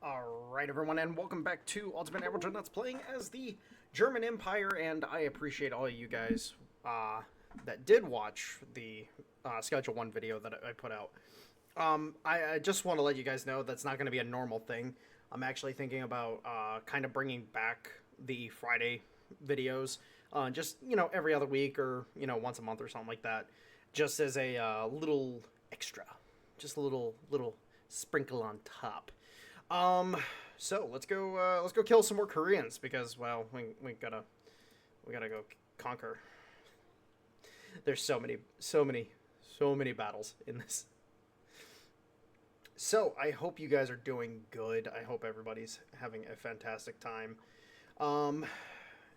Alright everyone, and welcome back to Ultimate Admiral Dreadnoughts, playing as the German Empire, and I appreciate all of you guys that did watch the Schedule 1 video that I put out. I just want to let you guys know that's not going to be a normal thing. I'm actually thinking about kind of bringing back the Friday videos, just, every other week or, once a month or something like that, just as a little extra, just a little sprinkle on top. So let's go kill some more Koreans because, well, we gotta go conquer. There's so many battles in this. So I hope you guys are doing good. I hope everybody's having a fantastic time.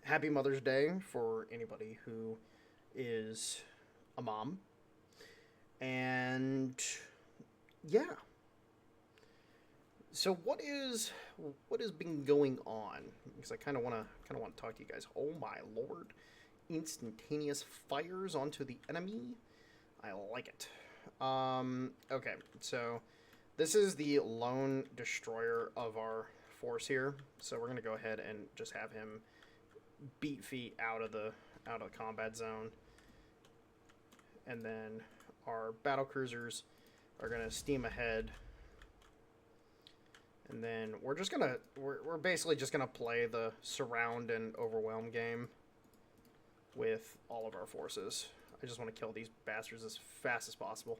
Happy Mother's Day for anybody who is a mom. And yeah. So what has been going on? Because I kind of want to talk to you guys. Oh my lord! Instantaneous fires onto the enemy. I like it. Okay, so this is the lone destroyer of our force here. So we're gonna go ahead and just have him beat feet out of the combat zone, and then our battle cruisers are gonna steam ahead. And then we're basically just gonna play the surround and overwhelm game with all of our forces. I just want to kill these bastards as fast as possible.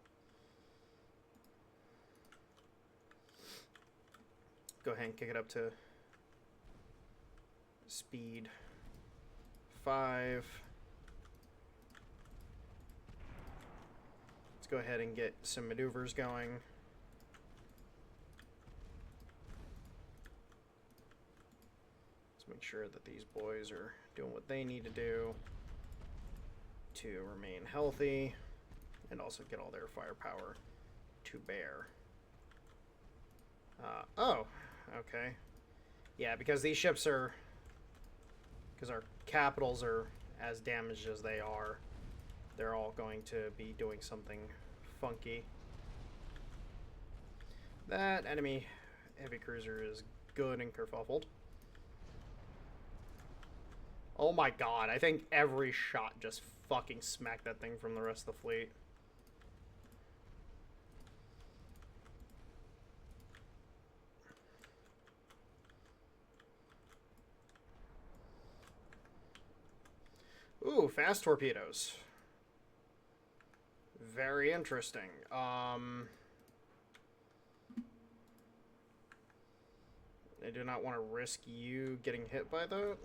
Go ahead and kick it up to speed 5. Let's go ahead and get some maneuvers going. Make sure that these boys are doing what they need to do to remain healthy and also get all their firepower to bear. Oh, okay. Yeah, because these ships are... because our capitals are as damaged as they are, they're all going to be doing something funky. That enemy heavy cruiser is good and kerfuffled. Oh my god, I think every shot just fucking smacked that thing from the rest of the fleet. Ooh, fast torpedoes. Very interesting. I do not want to risk you getting hit by that.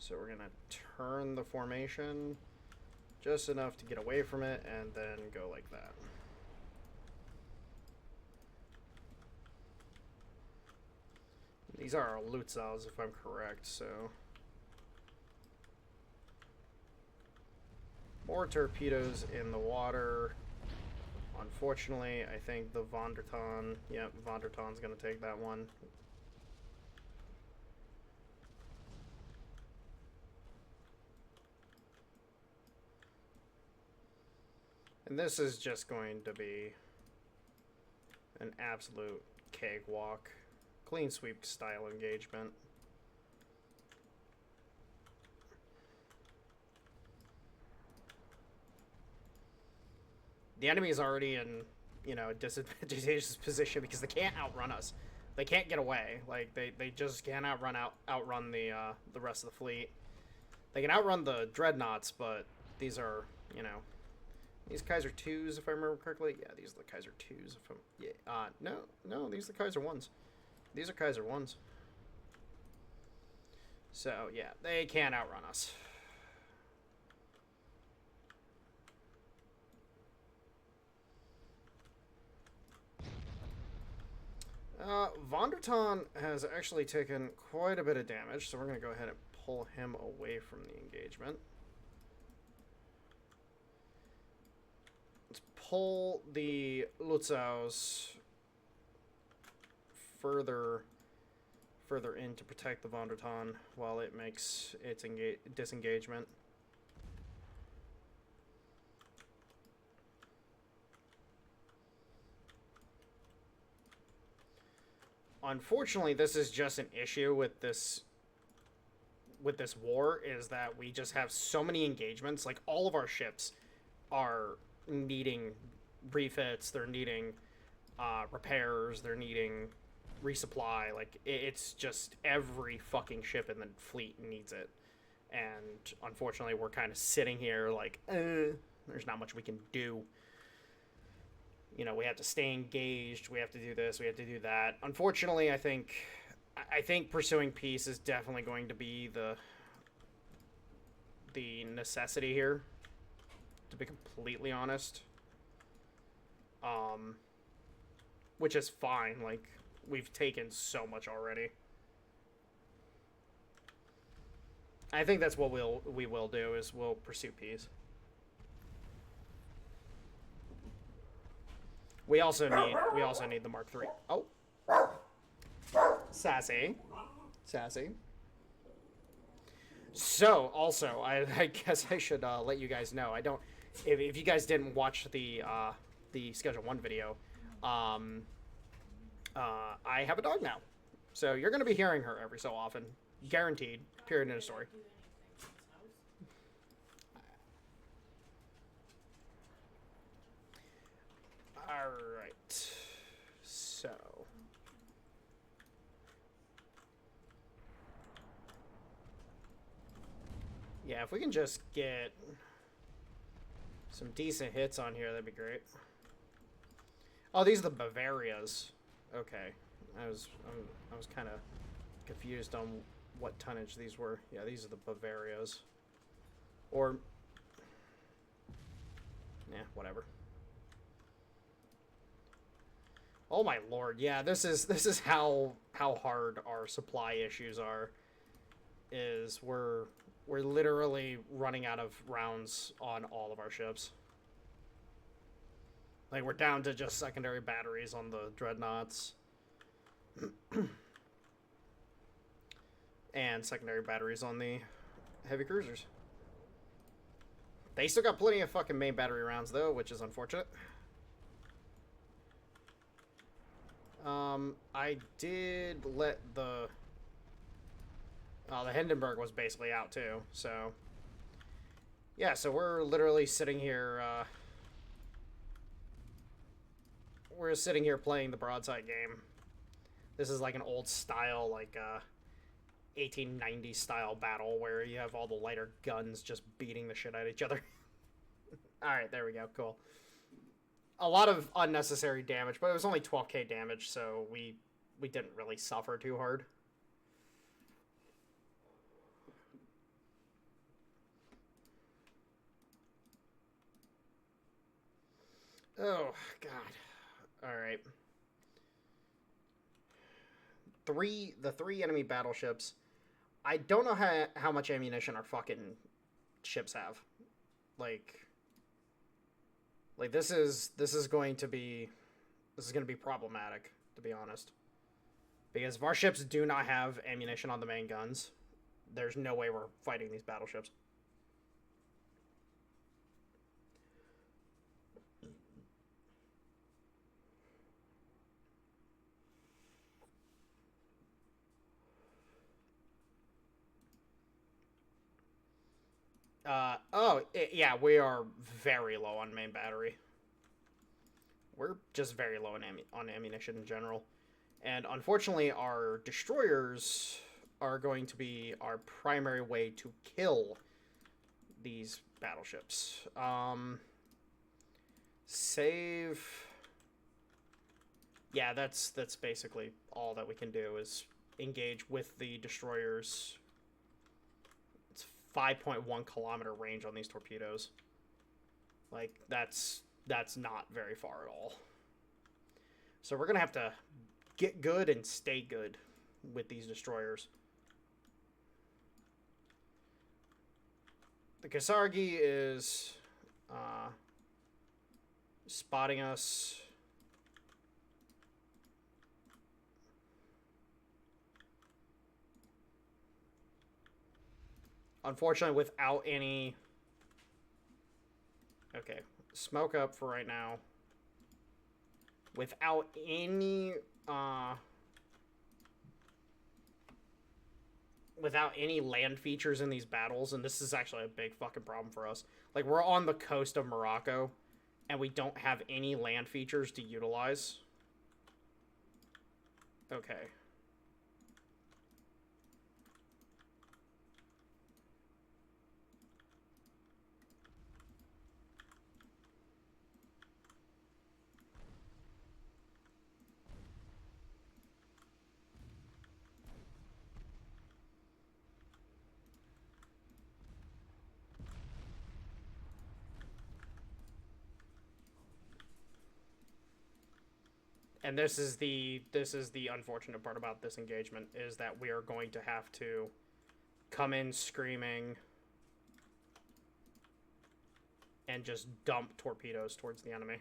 So we're gonna turn the formation just enough to get away from it and then go like that. These are our Lutzows, if I'm correct, so... more torpedoes in the water. Unfortunately, I think the Von der Tann... yep, Von der Tann's gonna take that one. And this is just going to be an absolute cakewalk. Clean sweep style engagement. The enemy is already in, a disadvantageous position because they can't outrun us. They can't get away. Like, they just can't outrun the rest of the fleet. They can outrun the Dreadnoughts, but these are, these Kaiser 2s, if I remember correctly. Yeah, these are the Kaiser 2s. If I'm, yeah. No, these are the Kaiser 1s. These are Kaiser 1s. So, yeah, they can't outrun us. Von der Tann has actually taken quite a bit of damage, so we're going to go ahead and pull him away from the engagement. Let's pull the Lutzows further in to protect the Von der Tann while it makes its disengagement. unfortunately, this is just an issue with this war, is that we just have so many engagements. Like, all of our ships are needing refits, they're needing repairs, they're needing resupply. Like, it's just every fucking ship in the fleet needs it. And unfortunately, we're kind of sitting here like, there's not much we can do. You know, we have to stay engaged, we have to do this, we have to do that. Unfortunately, I think pursuing peace is definitely going to be the necessity here, to be completely honest. Which is fine. Like, we've taken so much already. I think that's what we will do, is we'll pursue peace. We also need the Mark III. Oh. Sassy. So, also, I guess I should let you guys know. If you guys didn't watch the Schedule 1 video, I have a dog now. So you're going to be hearing her every so often. Guaranteed. Period in a story. Alright. So. Yeah, if we can just get some decent hits on here, that'd be great. Oh, these are the Bavarias. Okay. I was kind of confused on what tonnage these were. Yeah, these are the Bavarias. Or, yeah, whatever. Oh my lord, yeah, this is how hard our supply issues are. Is we're literally running out of rounds on all of our ships. Like, we're down to just secondary batteries on the Dreadnoughts. And secondary batteries on the heavy cruisers. They still got plenty of fucking main battery rounds, though, which is unfortunate. I did let the Hindenburg was basically out, too, so... Yeah, so we're literally sitting here, we're sitting here playing the broadside game. This is like an old style, like, 1890 style battle where you have all the lighter guns just beating the shit out of each other. Alright, there we go, cool. A lot of unnecessary damage, but it was only 12k damage, so we didn't really suffer too hard. Oh, God. Alright. The three enemy battleships. I don't know how much ammunition our fucking ships have. Like this is going to be problematic, to be honest. Because if our ships do not have ammunition on the main guns, there's no way we're fighting these battleships. Yeah, we are very low on main battery. We're just very low on ammunition in general. And unfortunately, our destroyers are going to be our primary way to kill these battleships. Save... Yeah, that's basically all that we can do, is engage with the destroyers. 5.1 kilometer range on these torpedoes. Like, that's not very far at all. So we're gonna have to get good and stay good with these destroyers. The Kasargi is spotting us. Unfortunately, without any... Okay, smoke up for right now. Without any without any land features in these battles, and this is actually a big fucking problem for us. Like, we're on the coast of Morocco, and we don't have any land features to utilize. Okay. And this is the unfortunate part about this engagement, is that we are going to have to come in screaming and just dump torpedoes towards the enemy.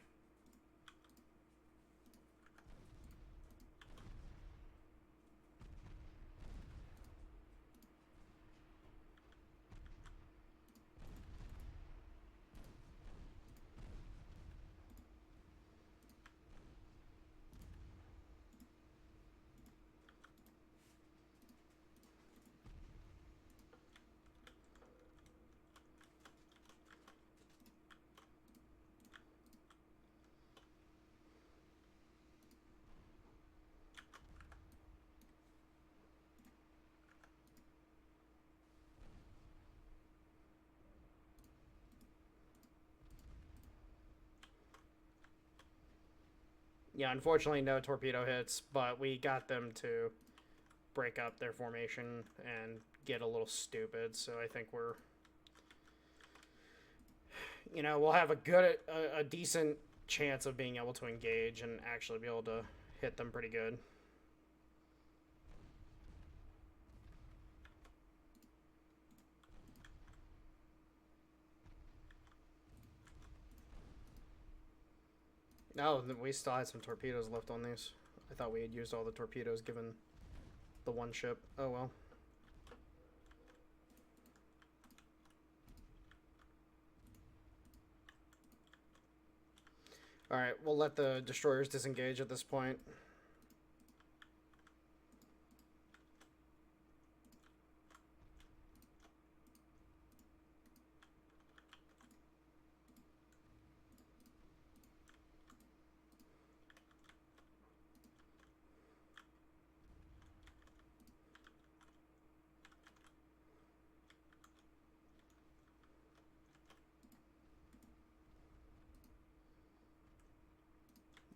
Yeah, unfortunately no torpedo hits, but we got them to break up their formation and get a little stupid, so I think we're... You know, we'll have a decent chance of being able to engage and actually be able to hit them pretty good. No, we still had some torpedoes left on these. I thought we had used all the torpedoes given the one ship. Oh well. Alright, we'll let the destroyers disengage at this point.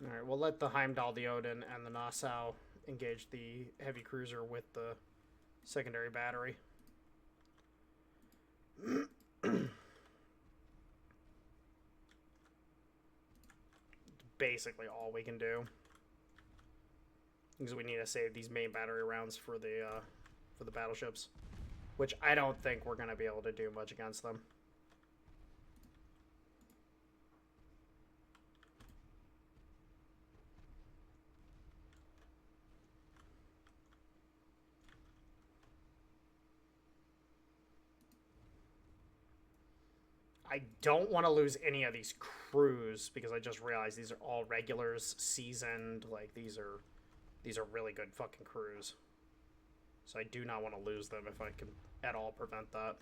Alright, we'll let the Heimdall, the Odin, and the Nassau engage the heavy cruiser with the secondary battery. Basically all we can do, because we need to save these main battery rounds for the battleships, which I don't think we're going to be able to do much against them. I don't want to lose any of these crews, because I just realized these are all regulars, seasoned. Like, these are really good fucking crews. So I do not want to lose them if I can at all prevent that.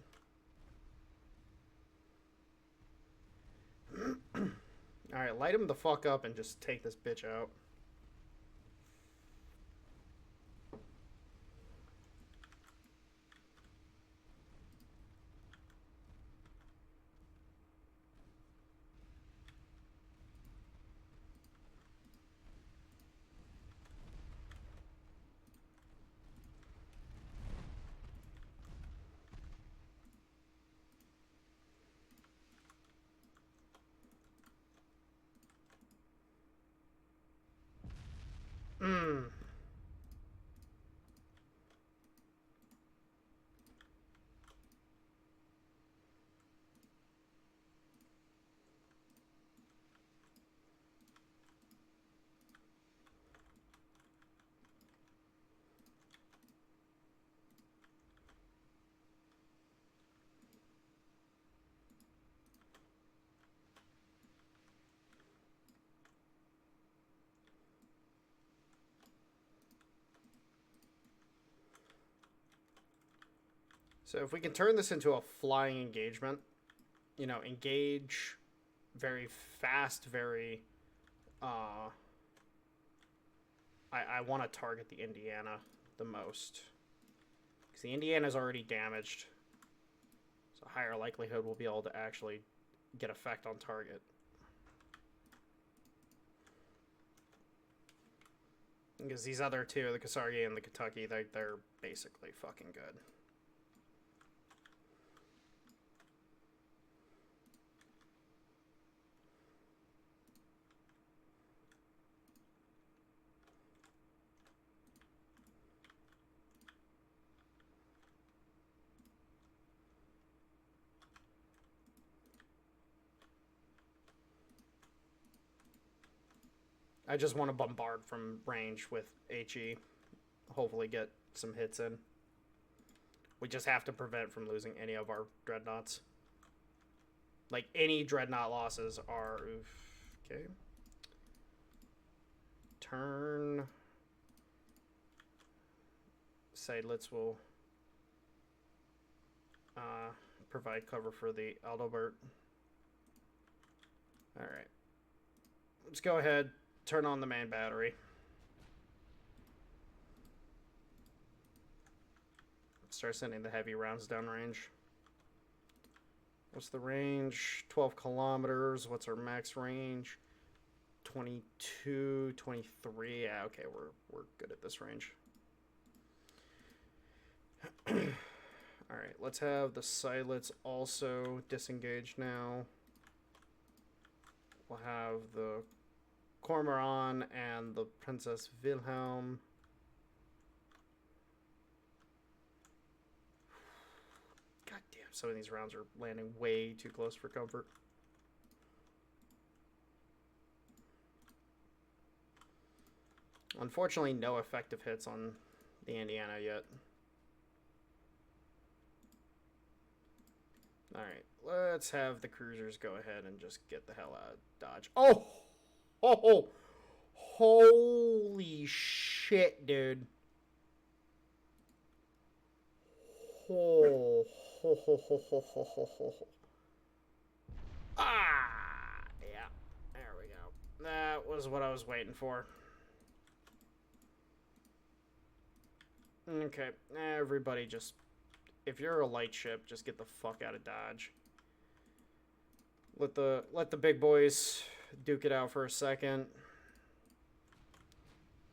Alright, light him the fuck up and just take this bitch out. So if we can turn this into a flying engagement, you know, engage very fast, very, I want to target the Indiana the most. Because the Indiana's already damaged. So higher likelihood we'll be able to actually get effect on target. Because these other two, the Kasargi and the Kentucky, they're basically fucking good. I just want to bombard from range with HE. Hopefully get some hits in. We just have to prevent from losing any of our Dreadnoughts. Like, any Dreadnought losses are... Oof, okay. Turn... Sidelets will provide cover for the Aldobert. Alright. Let's go ahead. Turn on the main battery. Start sending the heavy rounds downrange. What's the range? 12 kilometers. What's our max range? 22, 23. Yeah, okay, we're good at this range. Alright, let's have the Sidelets also disengaged now. We'll have the Cormoran and the Princess Wilhelm. God damn, some of these rounds are landing way too close for comfort. Unfortunately, no effective hits on the Indiana yet. Alright, let's have the cruisers go ahead and just get the hell out of Dodge. Oh! Oh! Holy shit, dude. Oh! Ho, ho, ho, ho, ho, ho, ho. Ah! Yeah, there we go. That was what I was waiting for. Okay, everybody just... If you're a light ship, just get the fuck out of Dodge. Let the big boys duke it out for a second.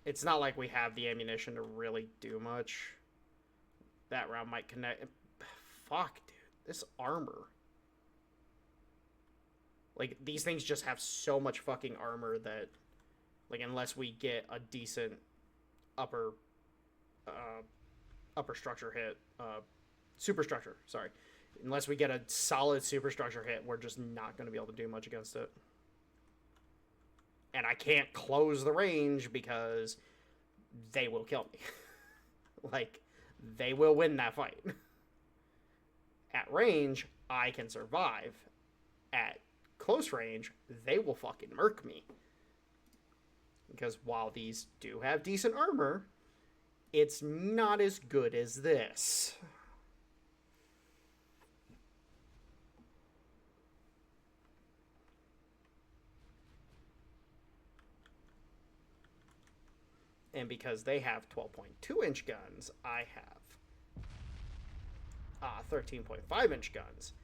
It's not like we have the ammunition to really do much. That round might connect. Fuck, dude. This armor. Like, these things just have so much fucking armor that, like, unless we get a decent upper structure hit, superstructure, sorry. Unless we get a solid superstructure hit, we're just not going to be able to do much against it. And I can't close the range because they will kill me. Like, they will win that fight. At range, I can survive. At close range, they will fucking murk me. Because while these do have decent armor, it's not as good as this. And because they have 12.2-inch guns, I have 13.5-inch guns.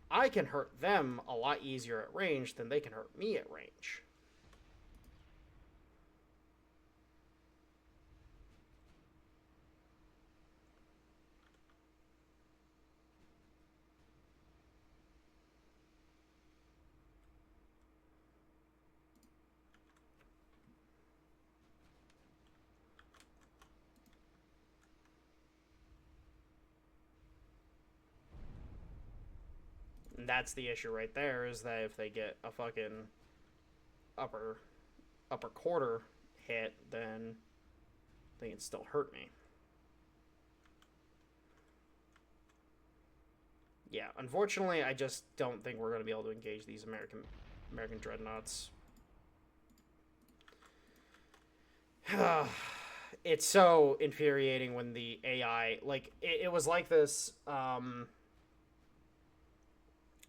I can hurt them a lot easier at range than they can hurt me at range. And that's the issue right there, is that if they get a fucking upper quarter hit, then they can still hurt me. Yeah, unfortunately, I just don't think we're going to be able to engage these American Dreadnoughts. it's so infuriating when the AI, like, it was like this,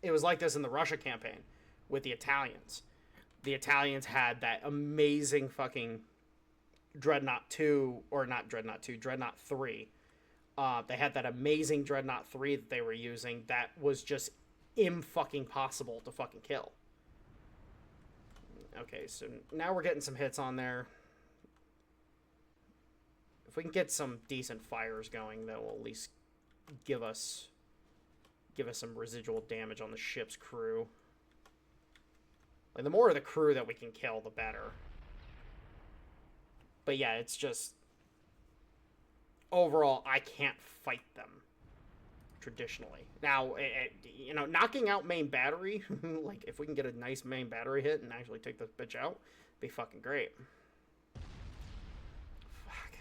it was like this in the Russia campaign with the Italians. The Italians had that amazing fucking Dreadnought 2, or not Dreadnought 2, Dreadnought 3. They had that amazing Dreadnought 3 that they were using that was just fucking possible to fucking kill. Okay, so now we're getting some hits on there. If we can get some decent fires going, that will at least give us some residual damage on the ship's crew. Like, the more of the crew that we can kill, the better. But yeah, it's just... overall, I can't fight them. Traditionally. Now, you know, knocking out main battery, like, if we can get a nice main battery hit and actually take this bitch out, be fucking great. Fuck.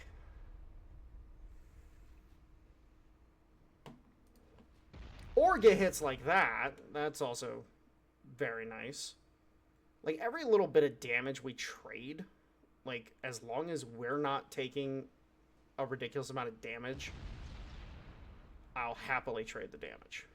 Or get hits like that. That's also very nice. Like, every little bit of damage we trade, like, as long as we're not taking a ridiculous amount of damage, I'll happily trade the damage.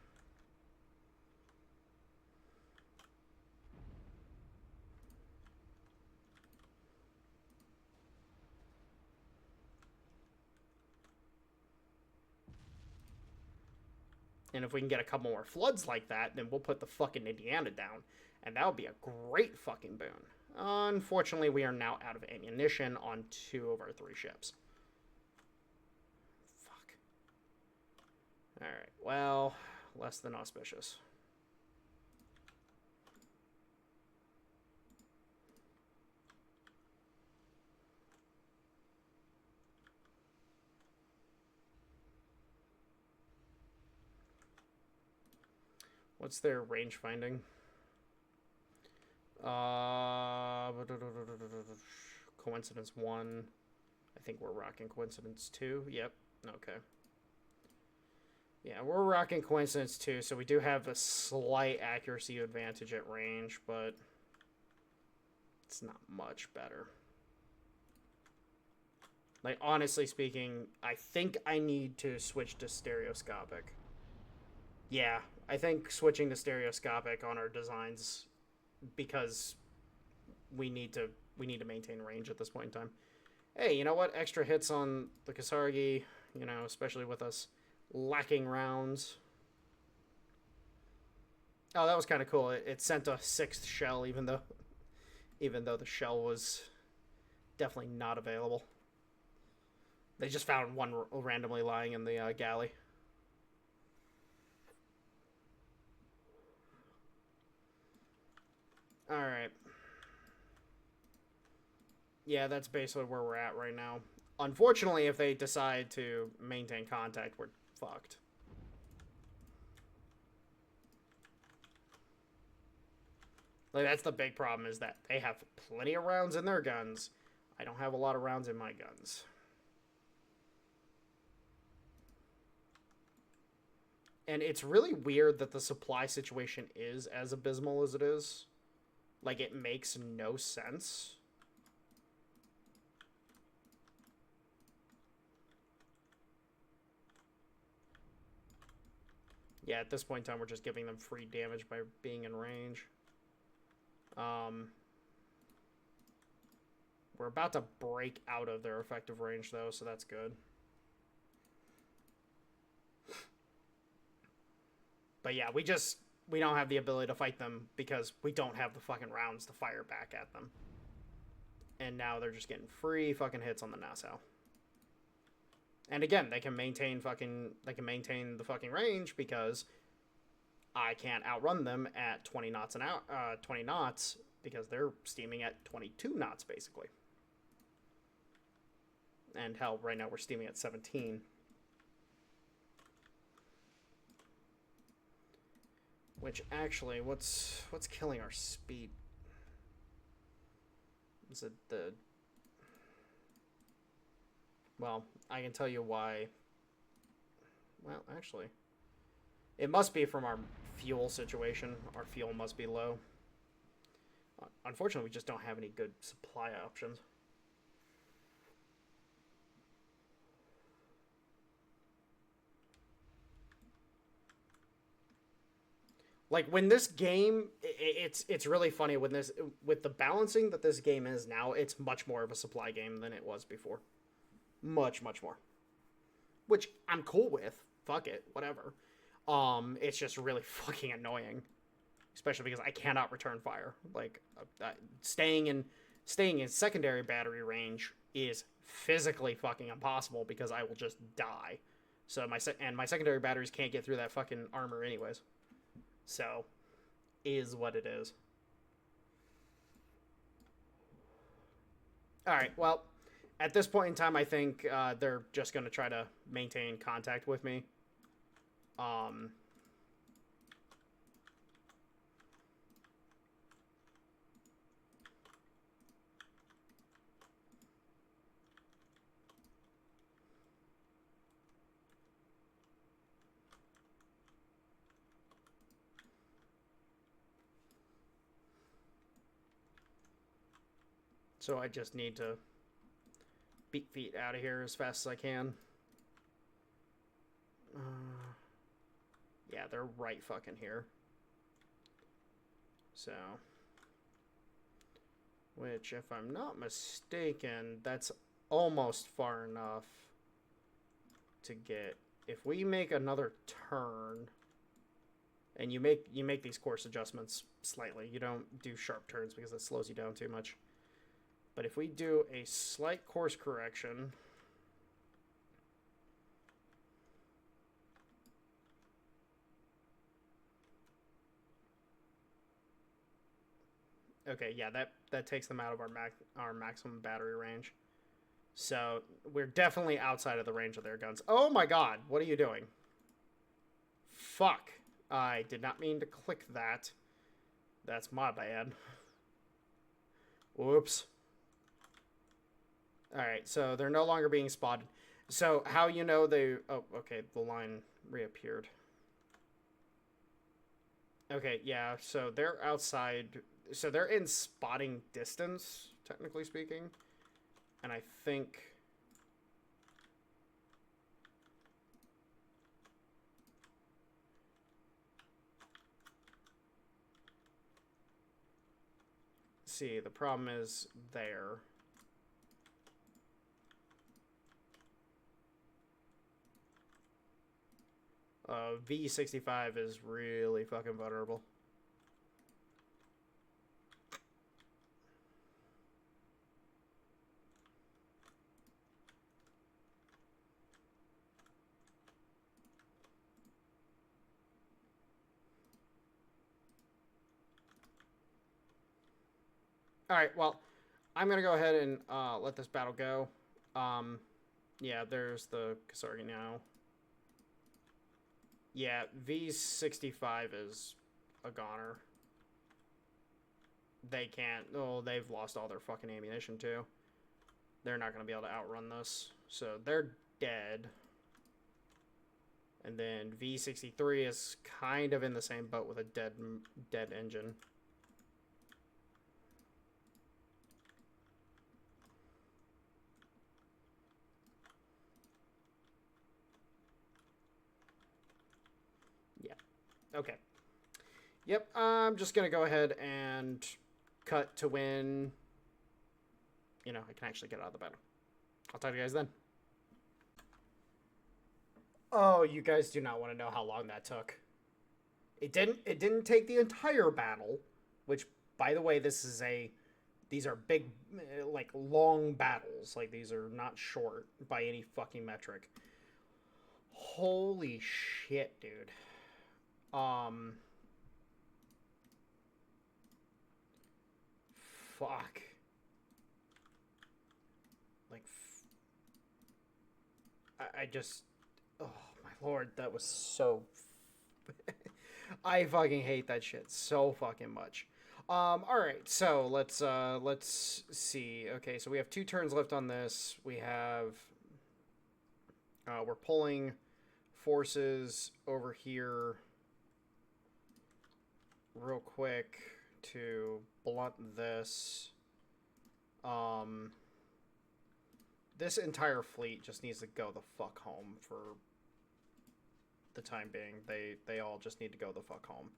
And if we can get a couple more floods like that, then we'll put the fucking Indiana down. And that would be a great fucking boon. Unfortunately, we are now out of ammunition on 2 of our 3 ships. Fuck. Alright, well, less than auspicious. What's their range finding? Coincidence 1. I think we're rocking coincidence 2. Yep. Okay. Yeah, we're rocking coincidence 2, so we do have a slight accuracy advantage at range, but it's not much better. Like, honestly speaking, I think I need to switch to stereoscopic. Yeah, I think switching to stereoscopic on our designs, because we need to maintain range at this point in time. Hey, you know what? Extra hits on the Kasargi, you know, especially with us lacking rounds. Oh, that was kind of cool. It sent a 6th shell, even though the shell was definitely not available. They just found one randomly lying in the galley. Alright. Yeah, that's basically where we're at right now. Unfortunately, if they decide to maintain contact, we're fucked. Like, that's the big problem, is that they have plenty of rounds in their guns. I don't have a lot of rounds in my guns. And it's really weird that the supply situation is as abysmal as it is. Like, it makes no sense. Yeah, at this point in time, we're just giving them free damage by being in range. We're about to break out of their effective range, though, so that's good. But yeah, we don't have the ability to fight them because we don't have the fucking rounds to fire back at them. And now they're just getting free fucking hits on the Nassau. And again, they can maintain the fucking range because I can't outrun them at 20 knots an hour, 20 knots, because they're steaming at 22 knots basically. And hell, right now we're steaming at 17. Which actually, what's killing our speed? Is it the... Well, I can tell you why. Well, actually, it must be from our fuel situation. Our fuel must be low. Unfortunately, we just don't have any good supply options. Like when this game, it's really funny when this with the balancing that this game is now. It's much more of a supply game than it was before. Much more, which I'm cool with. Fuck it, whatever. It's just really fucking annoying, especially because I cannot return fire. Like staying in secondary battery range is physically fucking impossible because I will just die. So my secondary batteries can't get through that fucking armor anyways. So, is what it is. All right. Well, at this point in time, I think they're just going to try to maintain contact with me. Um, so I just need to beat feet out of here as fast as I can. Yeah, they're right fucking here. So, which, if I'm not mistaken, that's almost far enough to get. If we make another turn, and you make these course adjustments slightly, you don't do sharp turns because it slows you down too much. But if we do a slight course correction, okay, yeah, that takes them out of our maximum battery range. So we're definitely outside of the range of their guns. Oh my god, what are you doing? Fuck. I did not mean to click that. That's my bad. Whoops. Alright, so they're no longer being spotted. So how you know they... Oh, okay, the line reappeared. Okay, yeah, so they're outside... So they're in spotting distance, technically speaking. And I think... See, the problem is there. V65 is really fucking vulnerable. Alright, well, I'm going to go ahead and let this battle go. Yeah, there's the Kasargi now. Yeah, V65 is a goner. They can't... Oh, they've lost all their fucking ammunition, too. They're not going to be able to outrun this. So, they're dead. And then V63 is kind of in the same boat with a dead engine. Yeah. Okay. Yep, I'm just going to go ahead and cut to when, you know, I can actually get out of the battle. I'll talk to you guys then. Oh, you guys do not want to know how long that took. It didn't take the entire battle, which, by the way, these are big, like, long battles. Like, these are not short by any fucking metric. Holy shit, dude. Fuck. Like, I just, oh my lord, that was so, I fucking hate that shit so fucking much. Alright, so let's see. Okay, so we have 2 turns left on this. We have, we're pulling forces over here real quick to blunt this. This entire fleet just needs to go the fuck home for the time being. They all just need to go the fuck home.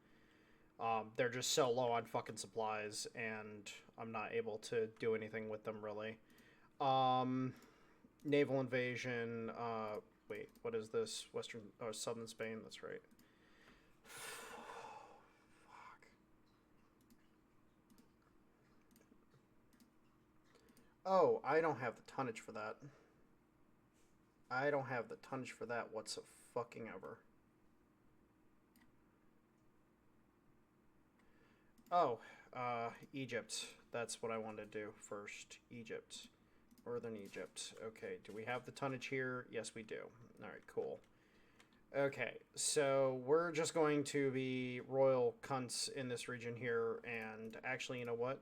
They're just so low on fucking supplies, and I'm not able to do anything with them really. Um, Naval invasion. Wait, what is this? Western or southern Spain? That's right. Fuck. Oh, I don't have the tonnage for that. I don't have the tonnage for that whatsoever. Oh, Egypt. That's what I wanted to do first. Egypt. Northern Egypt. Okay, do we have the tonnage here? Yes, we do. Alright, cool. Okay, so we're just going to be royal cunts in this region here, and actually, you know what?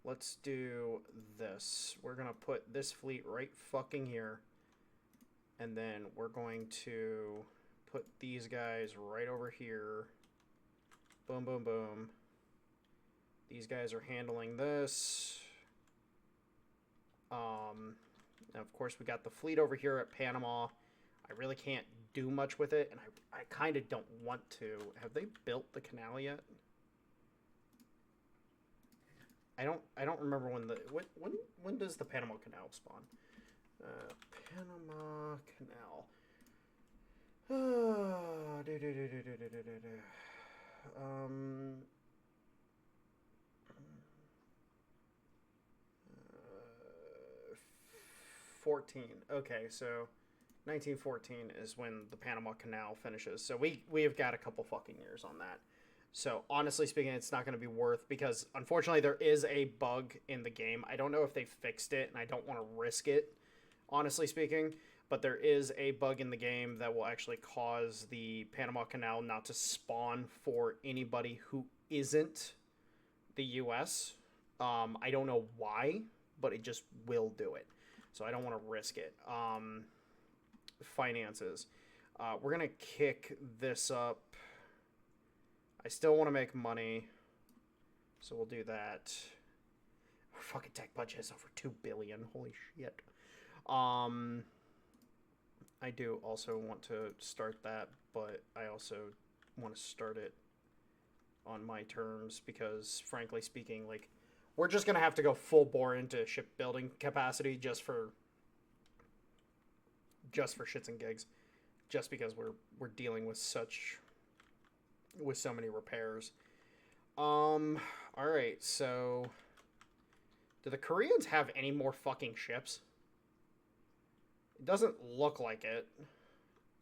Let's do this. We're gonna put this fleet right fucking here, and then we're going to put these guys right over here. Boom, boom, boom. These guys are handling this. And of course, we got the fleet over here at Panama. I really can't do much with it, and I kind of don't want to. Have they built the canal yet? I don't remember when the when does the Panama Canal spawn? Panama Canal. 14. Okay, so 1914 is when the Panama Canal finishes. So we have got a couple fucking years on that. So honestly speaking, it's not going to be worth, because unfortunately there is a bug in the game. I don't know if they fixed it, and I don't want to risk it, honestly speaking. But there is a bug in the game that will actually cause the Panama Canal not to spawn for anybody who isn't the U.S. I don't know why, but it just will do it. So I don't want to risk it. Finances. We're going to kick this up. I still want to make money, so we'll do that. Our fucking tech budget is over $2 billion. Holy shit. I do also want to start that, but I also want to start it on my terms because, frankly speaking, like, we're just gonna have to go full bore into shipbuilding capacity just for shits and gigs, just because we're dealing with so many repairs. All right, so do the Koreans have any more fucking ships? It doesn't look like it.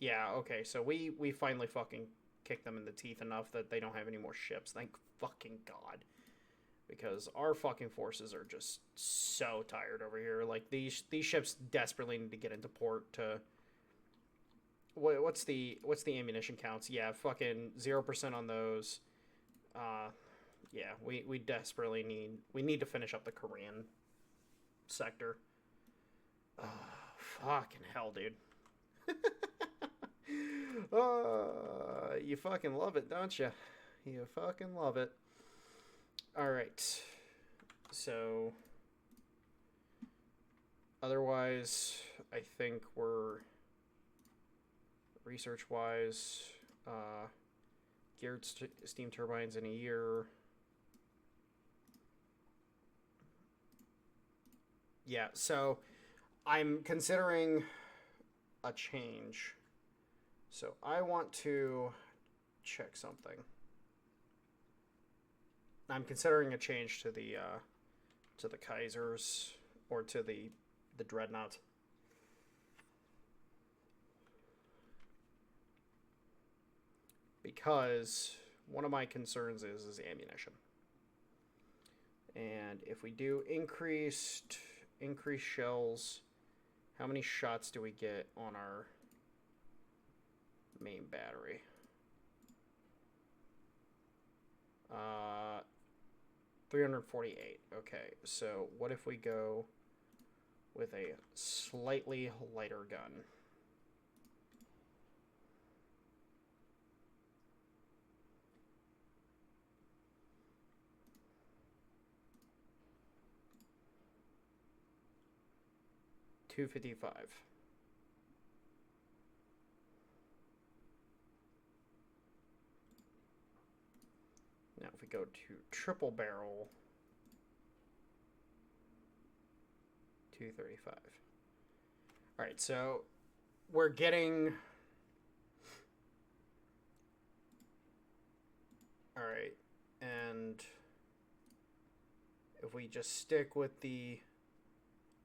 Yeah, okay, so we finally fucking kicked them in the teeth enough that they don't have any more ships. Thank fucking God. Because our fucking forces are just so tired over here. Like, these ships desperately need to get into port to... What's the ammunition counts? Yeah, fucking 0% on those. Yeah, we desperately need to finish up the Korean sector. Fucking hell, dude. You fucking love it, don't you? You fucking love it. Alright. So, otherwise, I think we're, research-wise, geared steam turbines in a year. Yeah, so I'm considering a change. So I want to check something. I'm considering a change to the Kaisers, or to the Dreadnoughts. Because one of my concerns is ammunition. And if we do increased shells, how many shots do we get on our main battery? 348. Okay, so what if we go with a slightly lighter gun? $255. go to triple barrel 235. All right, so we're getting... All right, and if we just stick with the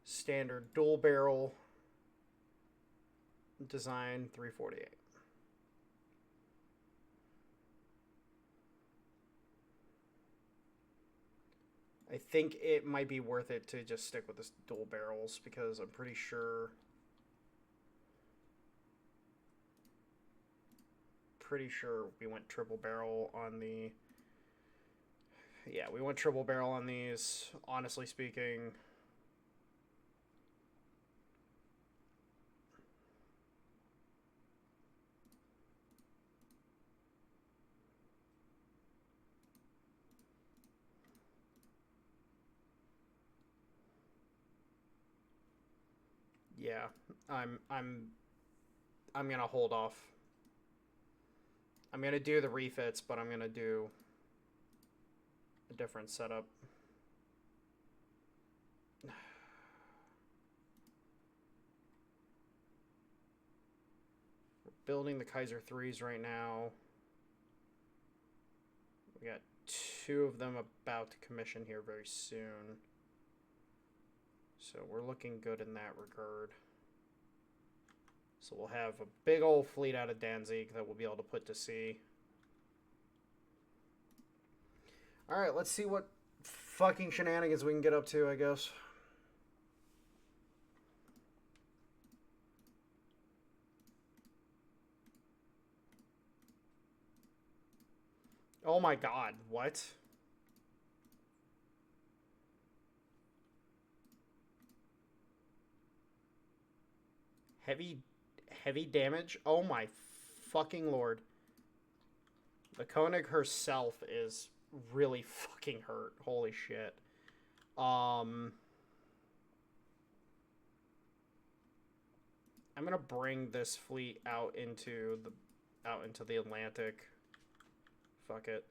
standard dual barrel design, 348. I think it might be worth it to just stick with this dual barrels because I'm pretty sure we went triple barrel on the... Yeah, we went triple barrel on these, honestly speaking. Yeah, I'm gonna hold off. I'm gonna do the refits, but I'm gonna do a different setup. We're building the Kaiser 3s right now. We got 2 of them about to commission here very soon. So we're looking good in that regard. So we'll have a big old fleet out of Danzig that we'll be able to put to sea. Alright, let's see what fucking shenanigans we can get up to, I guess. Oh my god, what? Heavy damage? Oh my fucking lord. The Koenig herself is really fucking hurt. Holy shit. I'm gonna bring this fleet out into the Atlantic. Fuck it.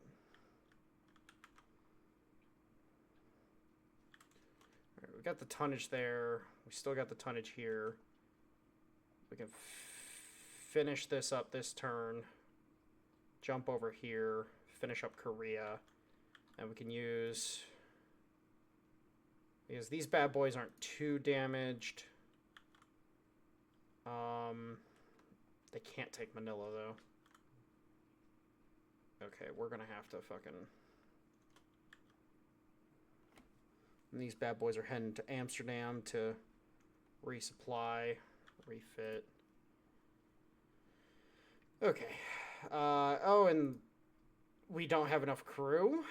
Alright, we got the tonnage there. We still got the tonnage here. We can finish this up this turn. Jump over here. Finish up Korea. And we can use... Because these bad boys aren't too damaged. They can't take Manila, though. Okay, we're gonna have to fucking... And these bad boys are heading to Amsterdam to resupply, refit. Okay. Oh, and we don't have enough crew?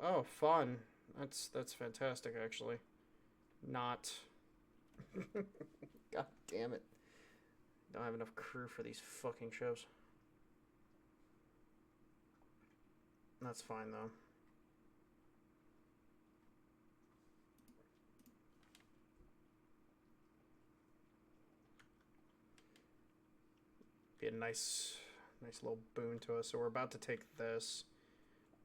Oh, fun. That's fantastic, actually. Not. God damn it. Don't have enough crew for these fucking ships. That's fine, though. Be a nice little boon to us. So we're about to take this.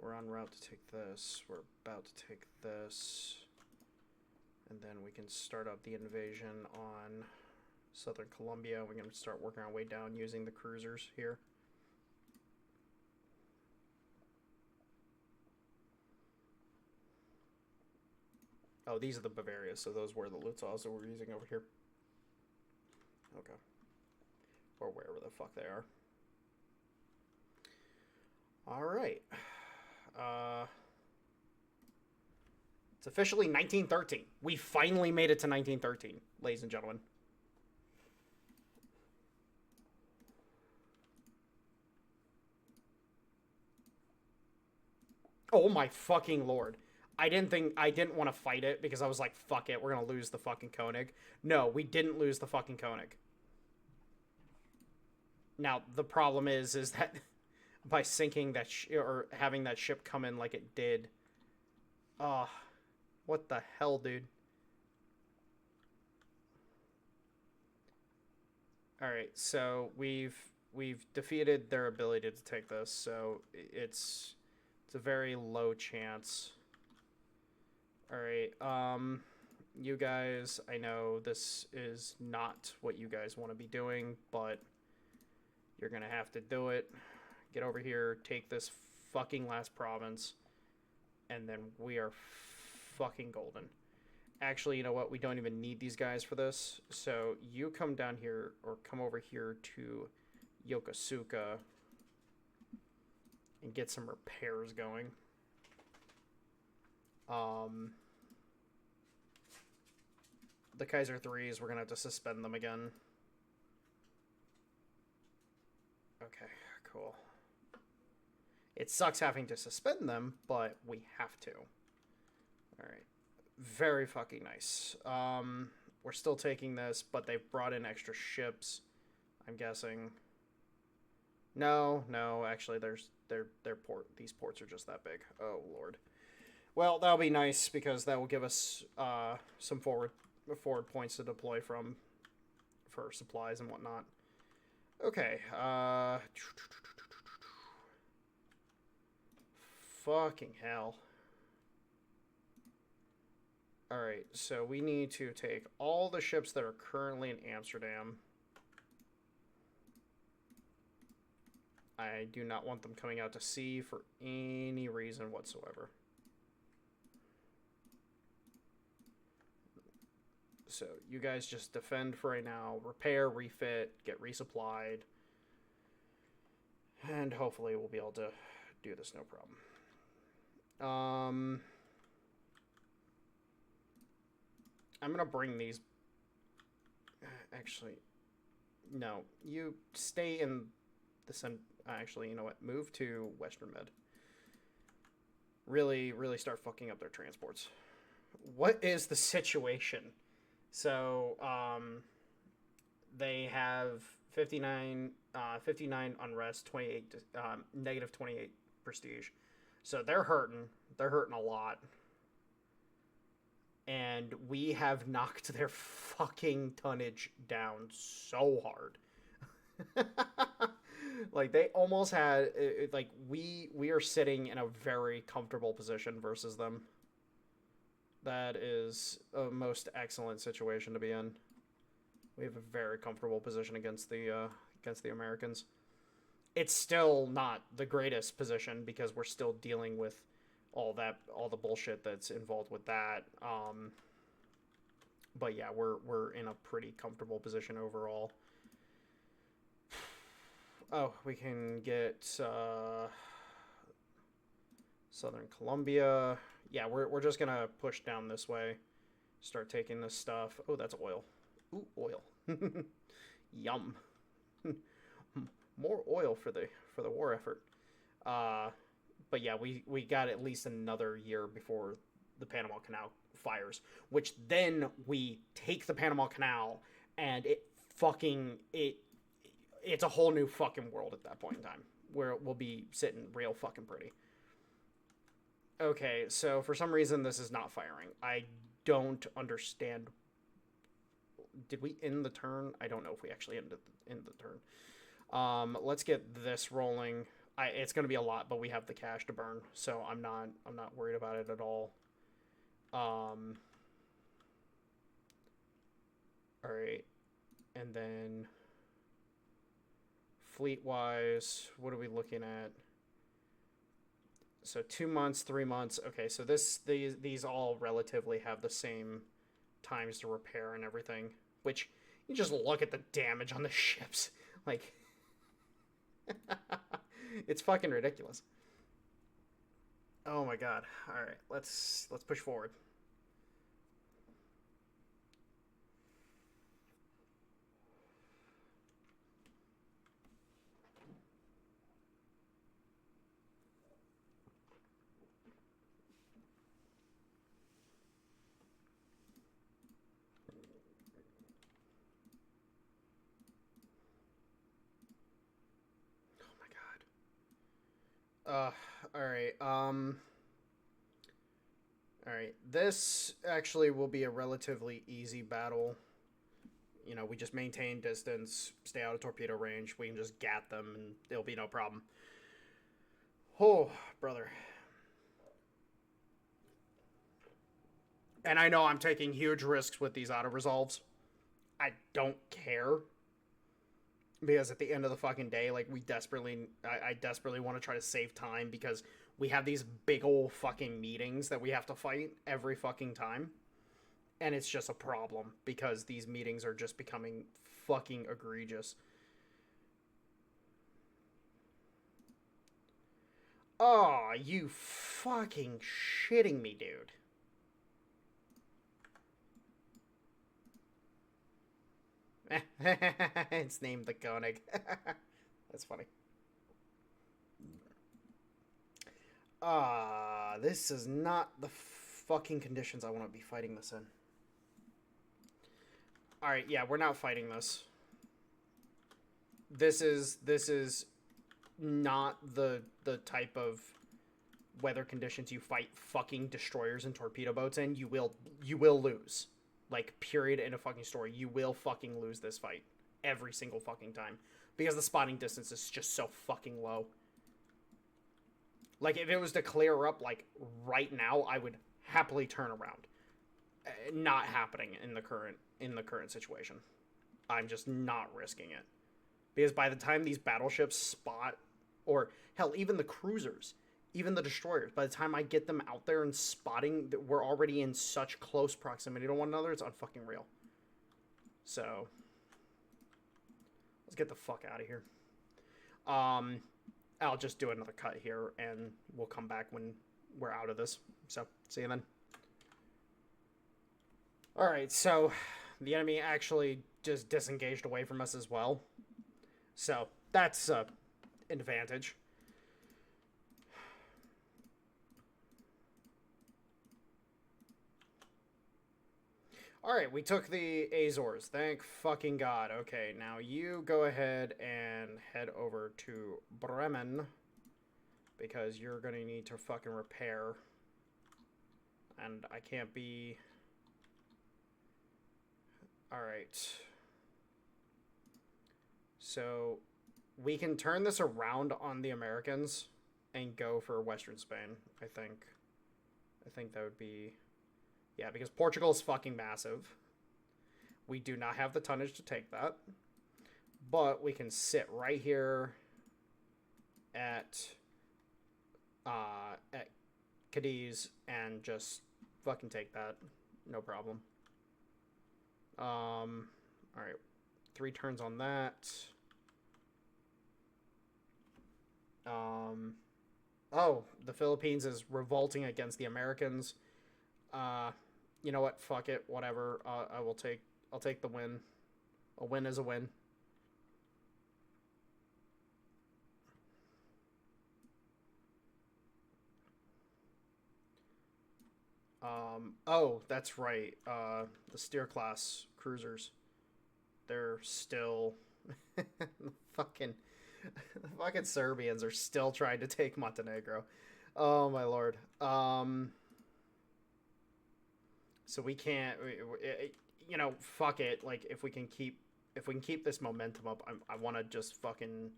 We're en route to take this. We're about to take this. And then we can start up the invasion on southern Colombia. We're going to start working our way down using the cruisers here. Oh, these are the Bavarias, so those were the Lutzaws that we're using over here. Okay. Or wherever the fuck they are. Alright. It's officially 1913. We finally made it to 1913, ladies and gentlemen. Oh my fucking lord. I didn't want to fight it because I was like, fuck it, we're gonna lose the fucking Koenig. No, we didn't lose the fucking Koenig. Now, the problem is that by sinking that or having that ship come in like it did. What the hell, dude? Alright, so we've defeated their ability to take this, so it's It's a very low chance. Alright, you guys, I know this is not what you guys want to be doing, but you're gonna have to do it. Get over here, take this fucking last province, and then we are fucking golden. Actually, you know what? We don't even need these guys for this. So you come down here, or come over here to Yokosuka and get some repairs going. The Kaiser 3s, we're going to have to suspend them again. Okay, cool. It sucks having to suspend them, but we have to. Alright. Very fucking nice. We're still taking this, but they've brought in extra ships, I'm guessing. No, actually, these ports are just that big. Oh, Lord. Well, that'll be nice, because that will give us some forward points to deploy from for supplies and whatnot. Okay, fucking hell. Alright, so we need to take all the ships that are currently in Amsterdam. I do not want them coming out to sea for any reason whatsoever. So you guys just defend for right now, repair, refit, get resupplied, and hopefully we'll be able to do this no problem. I'm gonna bring these. Actually, no. You stay in the actually, you know what? Move to Western Med. Really start fucking up their transports. What is the situation? So, they have 59 unrest, 28, negative 28 prestige. So they're hurting. They're hurting a lot. And we have knocked their fucking tonnage down so hard. Like, they almost had, like, we are sitting in a very comfortable position versus them. That is a most excellent situation to be in. We have a very comfortable position against the Americans. It's still not the greatest position because we're still dealing with all the bullshit that's involved with that. But yeah, we're in a pretty comfortable position overall. Oh, we can get Southern Colombia. Yeah, we're just gonna push down this way. Start taking this stuff. Oh, that's oil. Ooh, oil. Yum. More oil for the war effort. But yeah, we got at least another year before the Panama Canal fires, which then we take the Panama Canal and it's a whole new fucking world at that point in time where we'll be sitting real fucking pretty. Okay, so for some reason this is not firing. I don't understand. Did we end the turn? I don't know if we actually ended the turn. Let's get this rolling. It's going to be a lot, but we have the cash to burn, so I'm not worried about it at all. All right, and then fleet-wise, what are we looking at? So 2 months, 3 months. Okay, so these all relatively have the same times to repair and everything, which you just look at the damage on the ships. Like, it's fucking ridiculous. Oh my god. All right, let's push forward. Alright, alright, this actually will be a relatively easy battle. You know, we just maintain distance, stay out of torpedo range, we can just gat them, and it'll be no problem. Oh, brother. And I know I'm taking huge risks with these auto-resolves. I don't care. Because at the end of the fucking day, like, I desperately want to try to save time because we have these big old fucking meetings that we have to fight every fucking time. And it's just a problem because these meetings are just becoming fucking egregious. Oh, you fucking shitting me, dude. It's named the Koenig. That's funny. This is not the fucking conditions I want to be fighting this in. Alright, yeah, we're not fighting this. This is not the type of weather conditions you fight fucking destroyers and torpedo boats in. You will lose. Like, period, in a fucking story. You will fucking lose this fight. Every single fucking time. Because the spotting distance is just so fucking low. Like, if it was to clear up, like, right now, I would happily turn around. Not happening in the current situation. I'm just not risking it. Because by the time these battleships spot, or, hell, even the cruisers, even the destroyers, by the time I get them out there and spotting, we're already in such close proximity to one another, it's unfucking real. So, let's get the fuck out of here. I'll just do another cut here, and we'll come back when we're out of this. So, see you then. Alright, so, the enemy actually just disengaged away from us as well. So, that's an advantage. Alright, we took the Azores. Thank fucking God. Okay, now you go ahead and head over to Bremen. Because you're gonna need to fucking repair. And I can't be... Alright. So, we can turn this around on the Americans and go for Western Spain, I think. I think that would be... Yeah, because Portugal is fucking massive. We do not have the tonnage to take that. But we can sit right here at Cadiz and just fucking take that. No problem. Alright. 3 turns on that. Oh, the Philippines is revolting against the Americans. You know what? Fuck it. Whatever. I'll take the win. A win is a win. Oh, that's right. The Steer class cruisers. They're still the fucking Serbians are still trying to take Montenegro. Oh my lord. So we can't, you know, fuck it. Like, if we can keep this momentum up, I want to just fucking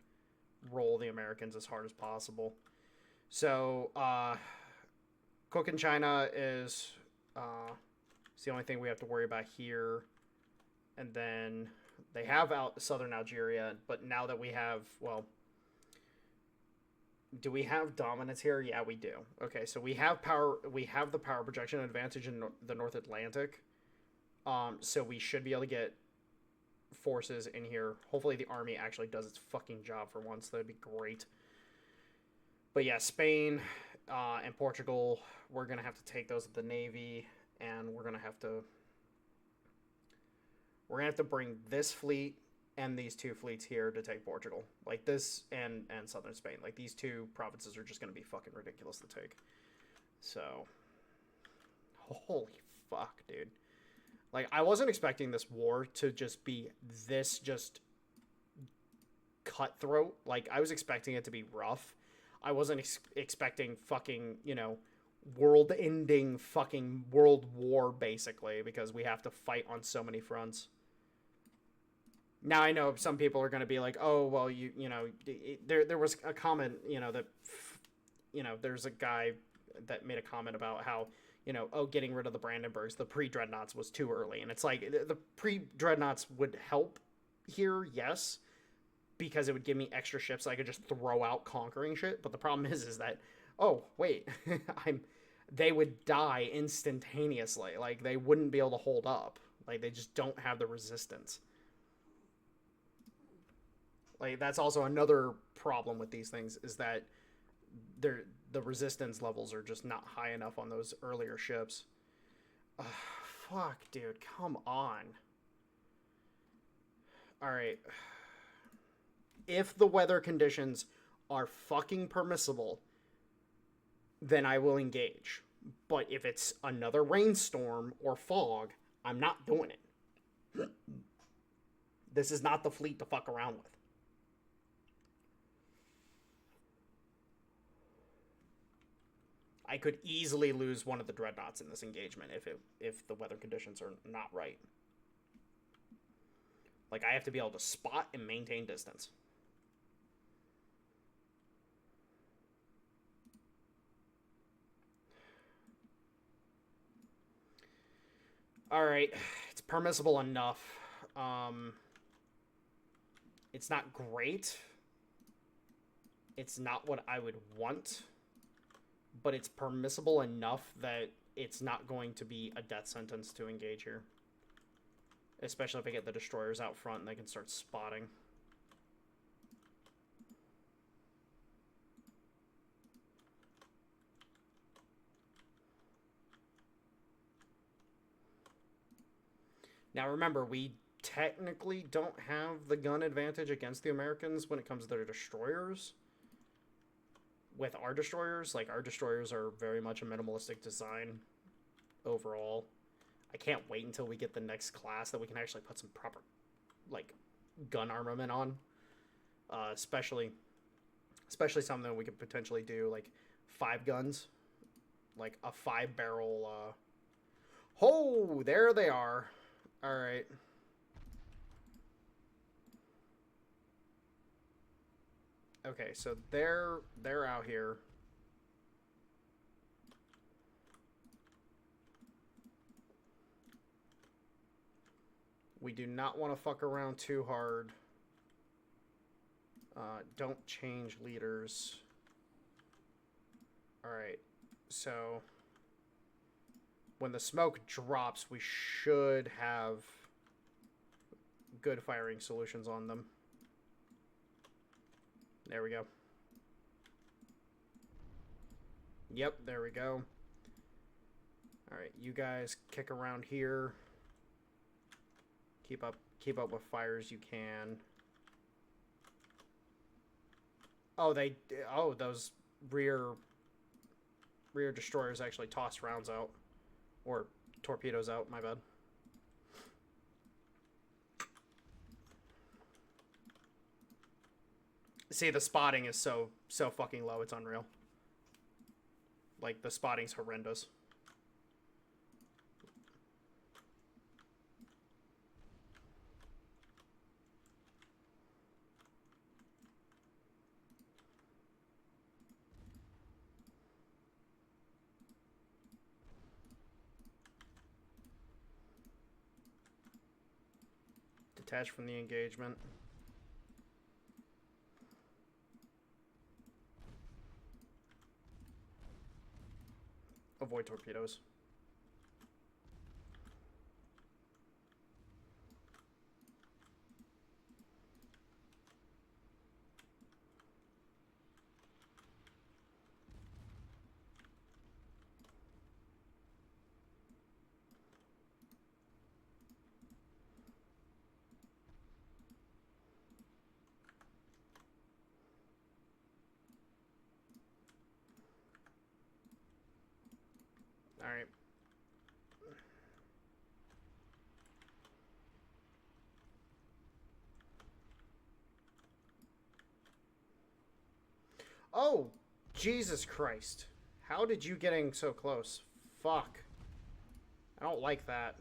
roll the Americans as hard as possible. So, Cook in China is, it's the only thing we have to worry about here. And then they have out southern Algeria, but now that we have, well, do we have dominance here? Yeah, we do. Okay, so we have power. We have the power projection advantage in the North Atlantic. So we should be able to get forces in here. Hopefully the army actually does its fucking job for once. That'd be great. But yeah, Spain and Portugal, we're going to have to take those with the Navy, and we're going to have to bring this fleet and these 2 fleets here to take Portugal. Like, this and southern Spain. Like, these 2 provinces are just going to be fucking ridiculous to take. So, holy fuck, dude. Like, I wasn't expecting this war to just be this just cutthroat. Like, I was expecting it to be rough. I wasn't expecting fucking, you know, world-ending fucking world war, basically, because we have to fight on so many fronts. Now, I know some people are going to be like, oh, well, you know, there was a comment, you know, that, you know, there's a guy that made a comment about how, you know, oh, getting rid of the Brandenburgs, the pre-Dreadnoughts was too early. And it's like, the pre-Dreadnoughts would help here, yes, because it would give me extra ships so I could just throw out conquering shit. But the problem is that, oh, wait, they would die instantaneously. Like, they wouldn't be able to hold up. Like, they just don't have the resistance. Like, that's also another problem with these things, is that the resistance levels are just not high enough on those earlier ships. Fuck, dude, come on. Alright. If the weather conditions are fucking permissible, then I will engage. But if it's another rainstorm or fog, I'm not doing it. This is not the fleet to fuck around with. I could easily lose one of the Dreadnoughts in this engagement if the weather conditions are not right. Like, I have to be able to spot and maintain distance. Alright, it's permissible enough. It's not great. It's not what I would want. But it's permissible enough that it's not going to be a death sentence to engage here. Especially if I get the destroyers out front and they can start spotting. Now remember, we technically don't have the gun advantage against the Americans when it comes to their destroyers. With our destroyers, like, our destroyers are very much a minimalistic design overall. I can't wait until we get the next class that we can actually put some proper, like, gun armament on. Especially something that we could potentially do, like, 5 guns. Like, a 5-barrel, Oh, there they are. Alright. Okay, so they're out here. We do not want to fuck around too hard. Don't change leaders. Alright, so when the smoke drops, we should have good firing solutions on them. There we go. Yep, there we go. Alright, you guys kick around here. Keep up with fires you can. Oh, those rear destroyers actually tossed rounds out. Or torpedoes out, my bad. See, the spotting is so fucking low, it's unreal. Like, the spotting's horrendous. Detach from the engagement. Avoid torpedoes. All right. Oh, Jesus Christ. How did you getting so close? Fuck. I don't like that.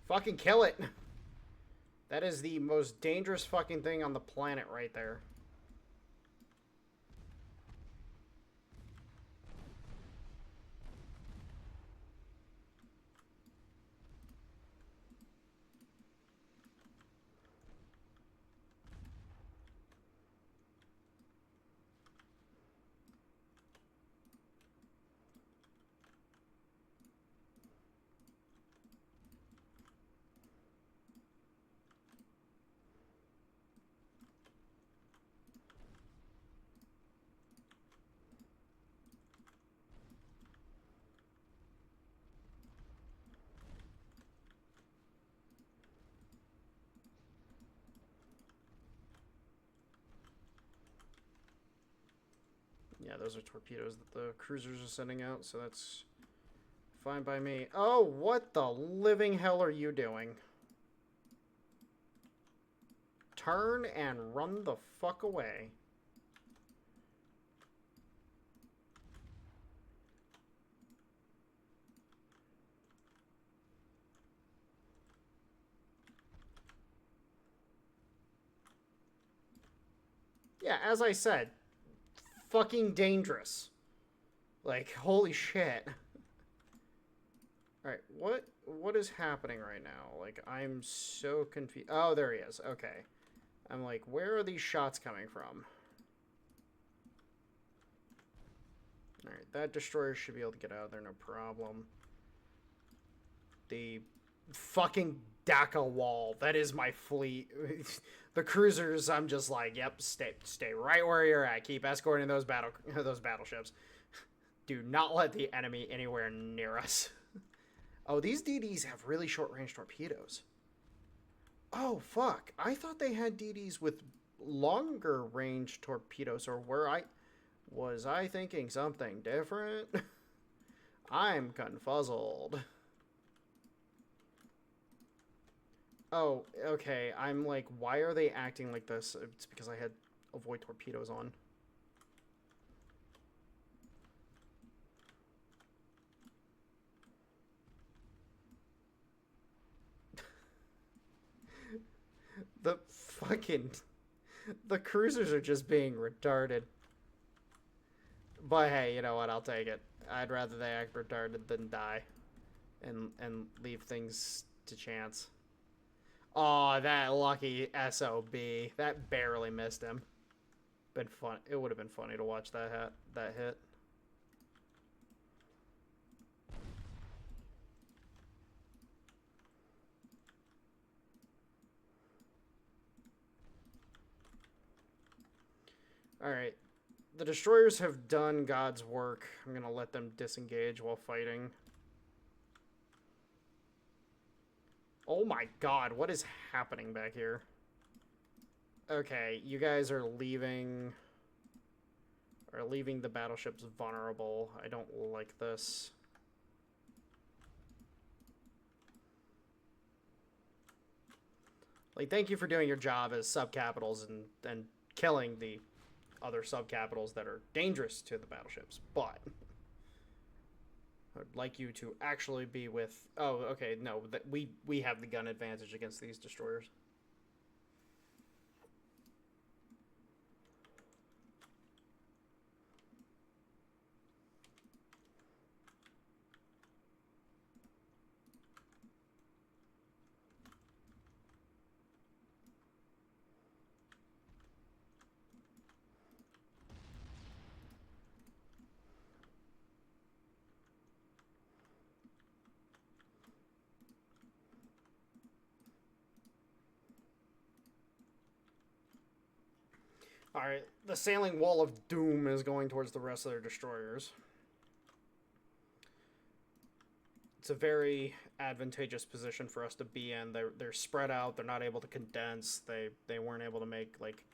Fucking kill it. That is the most dangerous fucking thing on the planet right there. Yeah, those are torpedoes that the cruisers are sending out, so that's fine by me. Oh, what the living hell are you doing? Turn and run the fuck away. Yeah, as I said, fucking dangerous. Like, holy shit. Alright, what is happening right now? Like, I'm so confused. Oh, there he is. Okay. I'm like, where are these shots coming from? Alright, that destroyer should be able to get out of there, no problem. The fucking Daka wall. That is my fleet. The cruisers, I'm just like, yep, stay right where you're at. Keep escorting those battleships. Do not let the enemy anywhere near us. Oh, these DDs have really short-range torpedoes. Oh, fuck. I thought they had DDs with longer range torpedoes, or was I thinking something different? I'm confuzzled. Oh, okay. I'm like, why are they acting like this? It's because I had avoid torpedoes on. The cruisers are just being retarded. But hey, you know what? I'll take it. I'd rather they act retarded than die and leave things to chance. Oh, that lucky SOB. That barely missed him. Been fun. It would have been funny to watch that hit. Alright. The destroyers have done God's work. I'm going to let them disengage while fighting. Oh my god, what is happening back here? Okay, you guys are leaving the battleships vulnerable. I don't like this. Like, thank you for doing your job as sub-capitals and killing the other sub-capitals that are dangerous to the battleships, but I'd like you to actually be with... Oh, okay, no, we have the gun advantage against these destroyers. Alright, the sailing wall of doom is going towards the rest of their destroyers. It's a very advantageous position for us to be in. They're spread out, they're not able to condense, they weren't able to make, like,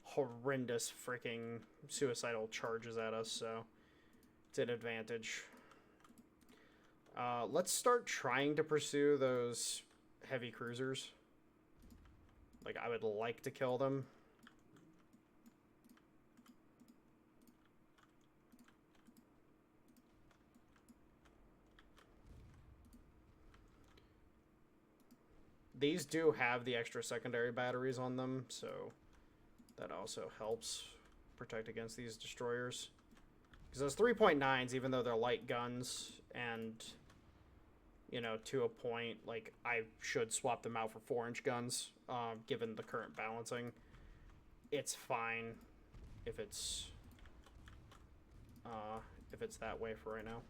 horrendous freaking suicidal charges at us, so it's an advantage. Let's start trying to pursue those heavy cruisers. Like, I would like to kill them. These do have the extra secondary batteries on them, so that also helps protect against these destroyers. Because those 3.9s, even though they're light guns, and, you know, to a point, like, I should swap them out for 4-inch guns, given the current balancing. It's fine if it's that way for right now.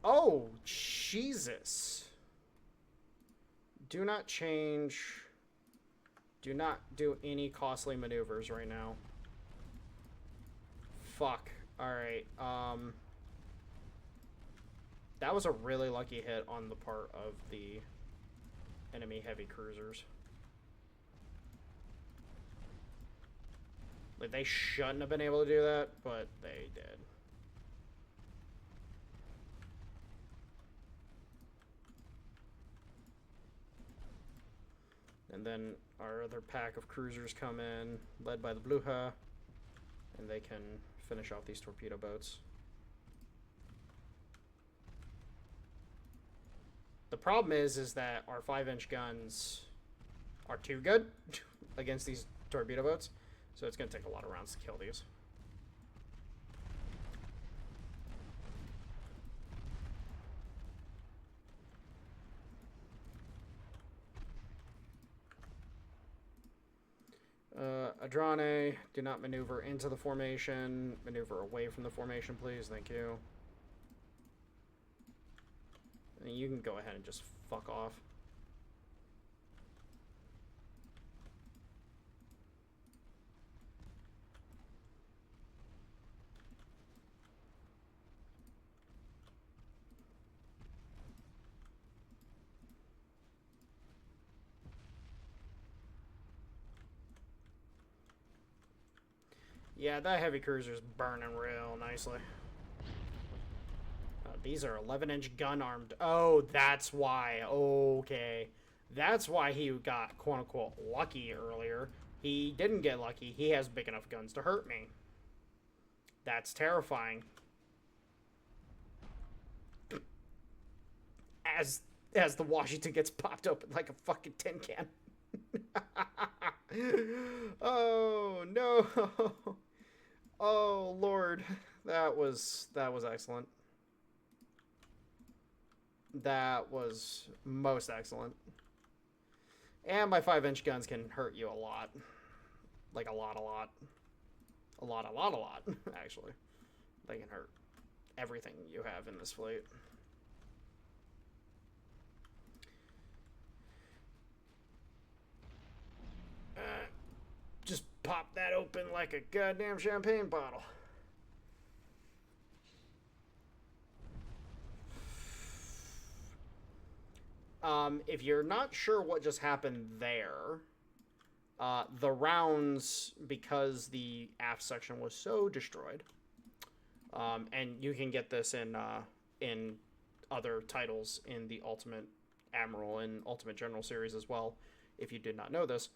Oh, Jesus. Do not change. Do not do any costly maneuvers right now. Fuck. Alright, That was a really lucky hit on the part of the enemy heavy cruisers. Like, they shouldn't have been able to do that, but they did. And then our other pack of cruisers come in, led by the Bluha, and they can finish off these torpedo boats. The problem is that our 5-inch guns are too good against these torpedo boats, so it's going to take a lot of rounds to kill these. Adrane, do not maneuver into the formation. Maneuver away from the formation, please. Thank you. And you can go ahead and just fuck off. Yeah, that heavy cruiser's burning real nicely. These are 11-inch gun armed. Oh, that's why. Okay. That's why he got quote-unquote lucky earlier. He didn't get lucky. He has big enough guns to hurt me. That's terrifying. As the Washington gets popped open like a fucking tin can. Oh, no. Oh, Lord. That was excellent. That was most excellent. And my 5-inch guns can hurt you a lot. Like a lot. A lot, actually. They can hurt everything you have in this fleet. Just pop that open like a goddamn champagne bottle. If you're not sure what just happened there, the rounds, because the aft section was so destroyed, and you can get this in other titles in the Ultimate Admiral and Ultimate General series as well, if you did not know this.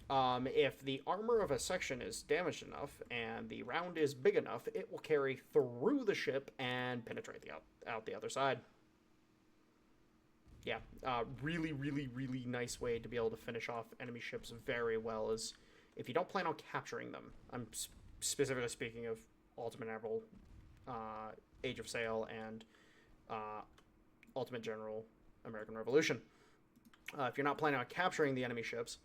If the armor of a section is damaged enough and the round is big enough, it will carry through the ship and penetrate out the other side. Yeah, really nice way to be able to finish off enemy ships very well is if you don't plan on capturing them. I'm specifically speaking of Ultimate Admiral, Age of Sail, and Ultimate General American Revolution. If you're not planning on capturing the enemy ships,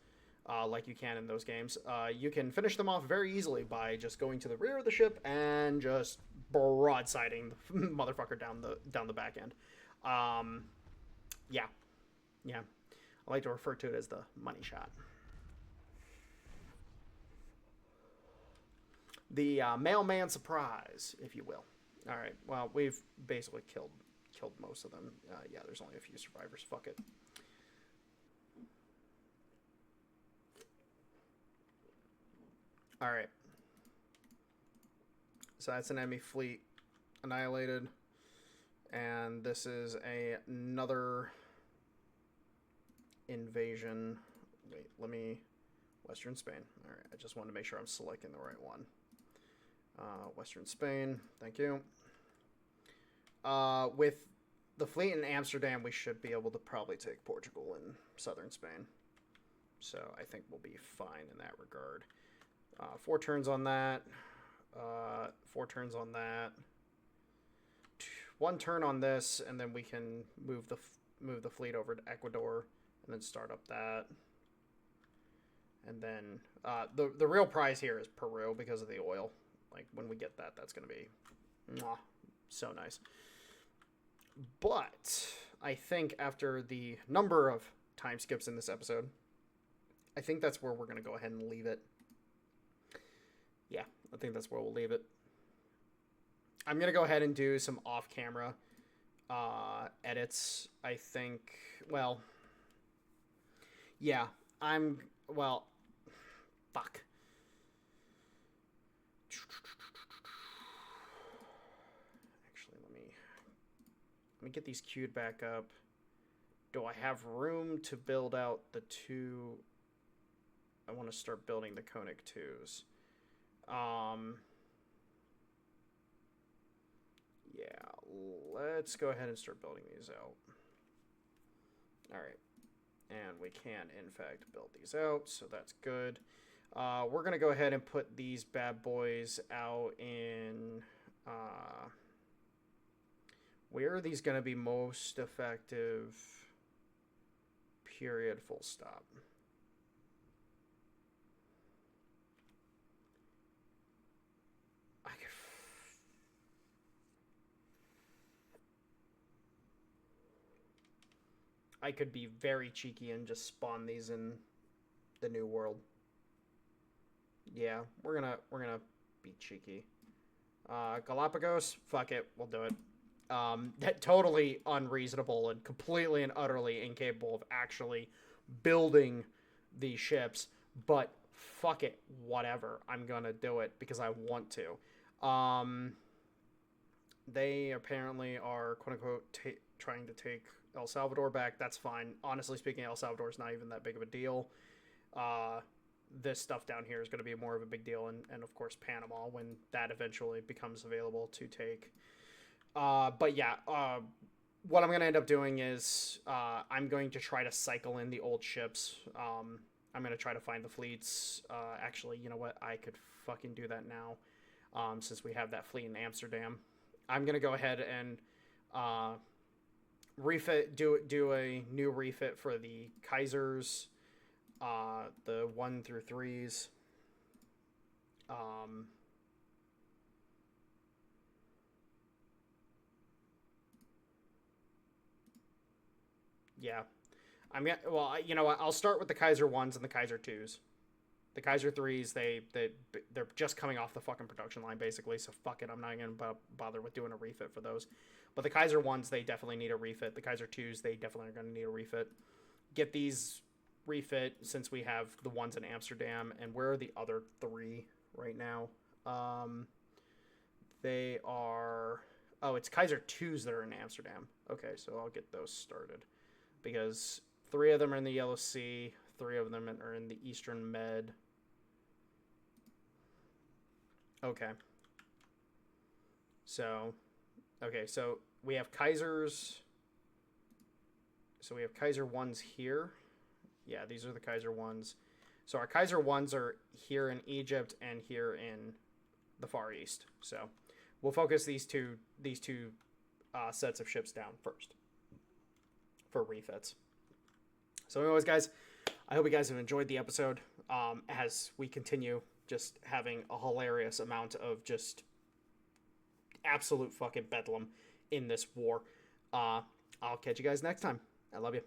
like you can in those games, you can finish them off very easily by just going to the rear of the ship and just broadsiding the motherfucker down the back end. Yeah. I like to refer to it as the money shot. The mailman surprise, if you will. All right. Well, we've basically killed most of them. Yeah, there's only a few survivors. Fuck it. All right. So that's an enemy fleet annihilated. And this is another invasion. Wait, let me... Western Spain. All right, I just wanted to make sure I'm selecting the right one. Western Spain, thank you. With the fleet in Amsterdam, we should be able to probably take Portugal and southern Spain. So I think we'll be fine in that regard. 4 turns on that. 4 turns on that. 1 turn on this, and then we can move the fleet over to Ecuador, and then start up that. And then the real prize here is Peru because of the oil. Like when we get that, that's gonna be so nice. But I think after the number of time skips in this episode, I think that's where we're gonna go ahead and leave it. Yeah, I think that's where we'll leave it. I'm going to go ahead and do some off-camera edits, I think. Well, yeah, I'm. Well, fuck. Actually, let me get these queued back up. Do I have room to build out the two? I want to start building the Koenig 2s. Yeah, let's go ahead and start building these out. Alright. And we can, in fact, build these out, so that's good. We're going to go ahead and put these bad boys out in... where are these going to be most effective? Period, full stop. I could be very cheeky and just spawn these in the new world. Yeah, we're gonna be cheeky. Galapagos, fuck it, we'll do it. That totally unreasonable and completely and utterly incapable of actually building these ships, but fuck it, whatever. I'm gonna do it because I want to. They apparently are quote unquote trying to take El Salvador back. That's fine. Honestly speaking, El Salvador is not even that big of a deal. This stuff down here is going to be more of a big deal, and of course Panama when that eventually becomes available to take. But yeah, what I'm going to end up doing is I'm going to try to cycle in the old ships. I'm going to try to find the fleets. Actually, you know what? I could fucking do that now since we have that fleet in Amsterdam. I'm going to go ahead and refit, do a new refit for the Kaisers, the 1 through 3s. Yeah, well, you know what? I'll start with the Kaiser 1s and the Kaiser 2s. The Kaiser 3s, they're just coming off the fucking production line, basically, so fuck it, I'm not going to bother with doing a refit for those. But the Kaiser 1s, they definitely need a refit. The Kaiser 2s, they definitely are going to need a refit. Get these refit since we have the ones in Amsterdam. And where are the other 3 right now? They are... Oh, it's Kaiser 2s that are in Amsterdam. Okay, so I'll get those started. Because 3 of them are in the Yellow Sea. 3 of them are in the Eastern Med. Okay. So we have Kaisers. So we have Kaiser 1s here. Yeah, these are the Kaiser 1s. So our Kaiser 1s are here in Egypt and here in the Far East. So we'll focus these two sets of ships down first for refits. So anyways, guys, I hope you guys have enjoyed the episode as we continue just having a hilarious amount of just absolute fucking bedlam in this war. I'll catch you guys next time. I love you.